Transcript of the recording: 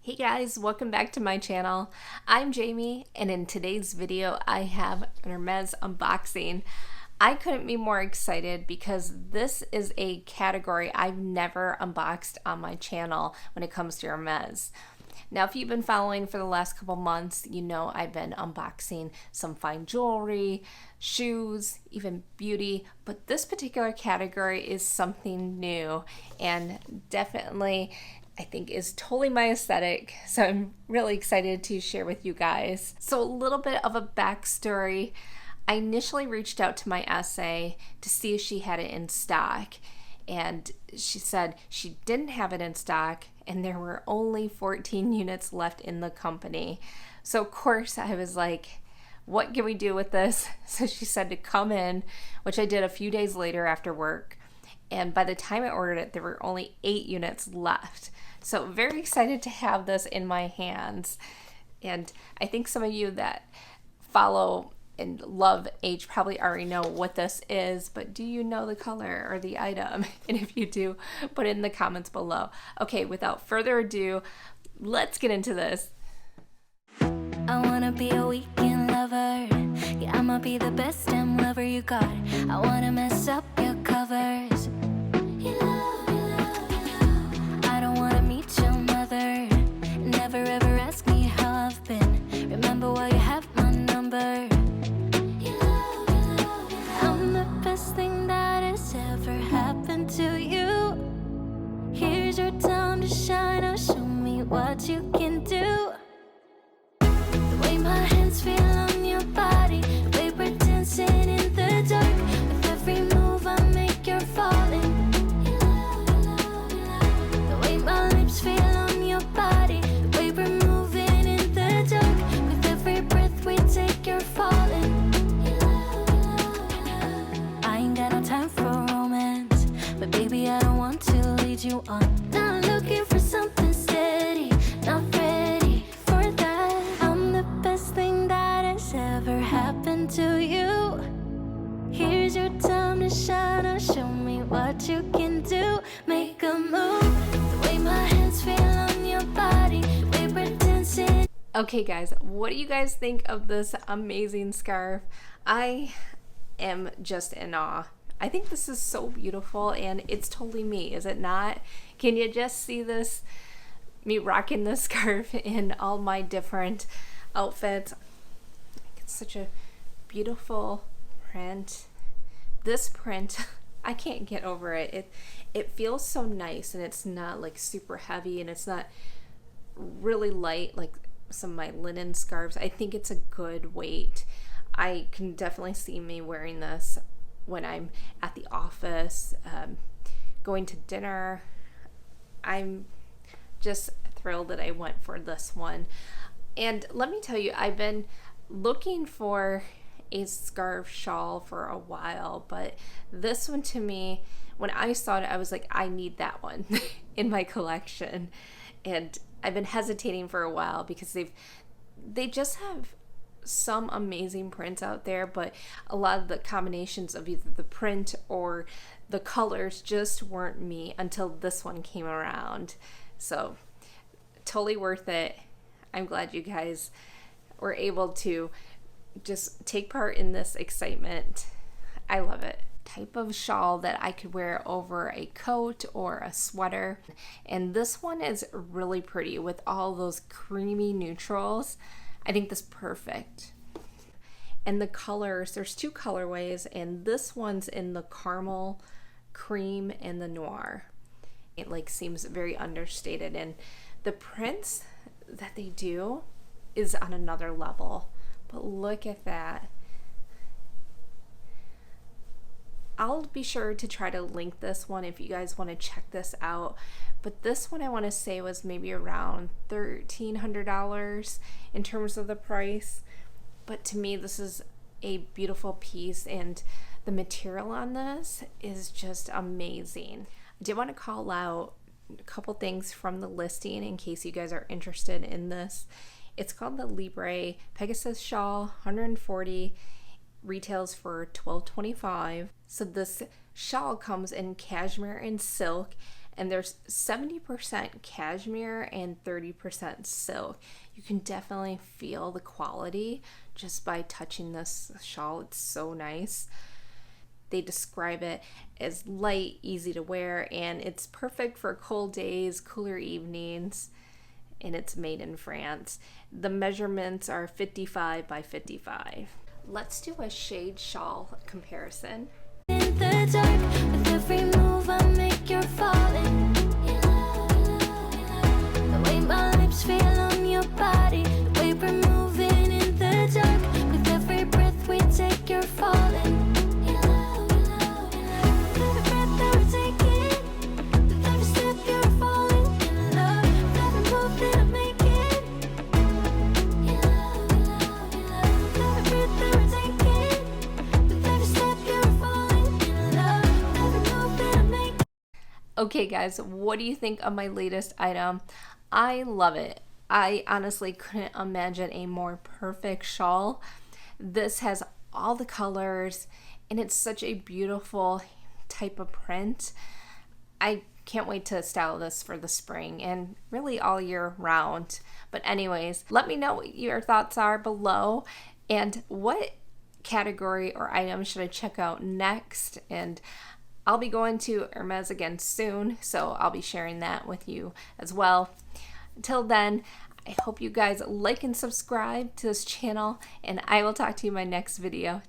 Hey guys, welcome back to my channel. I'm Jamie, and in today's video I have an Hermes unboxing. I couldn't be more excited because this is a category I've never unboxed on my channel when it comes to Hermes. Now, if you've been following for the last couple months, you know I've been unboxing some fine jewelry, shoes, even beauty, but this particular category is something new and definitely I think is totally my aesthetic. So I'm really excited to share with you guys. So a little bit of a backstory. I initially reached out to my SA to see if she had it in stock. And she said she didn't have it in stock and there were only 14 units left in the company. So of course I was like, what can we do with this? So she said to come in, which I did a few days later after work. And by the time I ordered it, there were only 8 units left. So very excited to have this in my hands. And I think some of you that follow and love H probably already know what this is, but do you know the color or the item? And if you do, put it in the comments below. Okay, without further ado, let's get into this. I wanna be a weekend lover. Yeah, I'ma be the best damn lover you got. I wanna mess up your covers. I don't wanna meet your mother. Never ever ask me how I've been. Remember why you have my number. I'm the best thing that has ever happened to you. Here's your time to shine. Now show me what you can do. The way my hands feel on your body, the way we're dancing in the dark. With every move I make, you're falling. The way my lips feel on your body, the way we're moving in the dark. With every breath we take, you're falling. I ain't got no time for romance, but baby I don't want to lead you on. Not looking for something steady, not ready for that. I'm the best thing that has ever happened to you. Here's your time to shine. Now show me what you can do. Make a move. The way my hands feel on your body, the way we're dancing. Okay guys, what do you guys think of this amazing scarf? I am just in awe. I think this is so beautiful and it's totally me, is it not? Can you just see this? Me rocking this scarf in all my different outfits. It's such a beautiful print. This print, I can't get over it. It feels so nice and it's not like super heavy and it's not really light like some of my linen scarves. I think it's a good weight. I can definitely see me wearing this when I'm at the office, going to dinner. I'm just thrilled that I went for this one. And let me tell you, I've been looking for a scarf shawl for a while, but this one to me, when I saw it, I was like, I need that one in my collection. And I've been hesitating for a while because they just have some amazing prints out there, but a lot of the combinations of either the print or the colors just weren't me until this one came around. So totally worth it. I'm glad you guys were able to just take part in this excitement. I love it. Type of shawl that I could wear over a coat or a sweater. And this one is really pretty with all those creamy neutrals. I think this is perfect. And the colors, there's 2 colorways, and this one's in the caramel, cream, and the noir. It like seems very understated, and the prints that they do is on another level. But look at that. I'll be sure to try to link this one if you guys want to check this out. But this one I want to say was maybe around $1,300 in terms of the price. But to me, this is a beautiful piece and the material on this is just amazing. I did want to call out a couple things from the listing in case you guys are interested in this. It's called the Libre Pegasus Shawl, 140, retails for $12.25. So this shawl comes in cashmere and silk, and there's 70% cashmere and 30% silk. You can definitely feel the quality just by touching this shawl. It's so nice. They describe it as light, easy to wear, and it's perfect for cold days, cooler evenings, and it's made in France. The measurements are 55 by 55. Let's do a shade shawl comparison. In the dark, with every move I make, you're falling. The way my lips feel on your body, the way we're moving in the dark, with every breath we take, you're falling. Every breath that we're taking, with every step you're falling in love, with every move that I'm making. Every breath that we're taking, with every step you're falling in love, with every move that I'm making. Okay guys, what do you think of my latest item? I love it. I honestly couldn't imagine a more perfect shawl. This has all the colors and it's such a beautiful type of print. I can't wait to style this for the spring and really all year round. But anyways, let me know what your thoughts are below and what category or item should I check out next. And I'll be going to Hermes again soon, so I'll be sharing that with you as well. Until then, I hope you guys like and subscribe to this channel, and I will talk to you in my next video.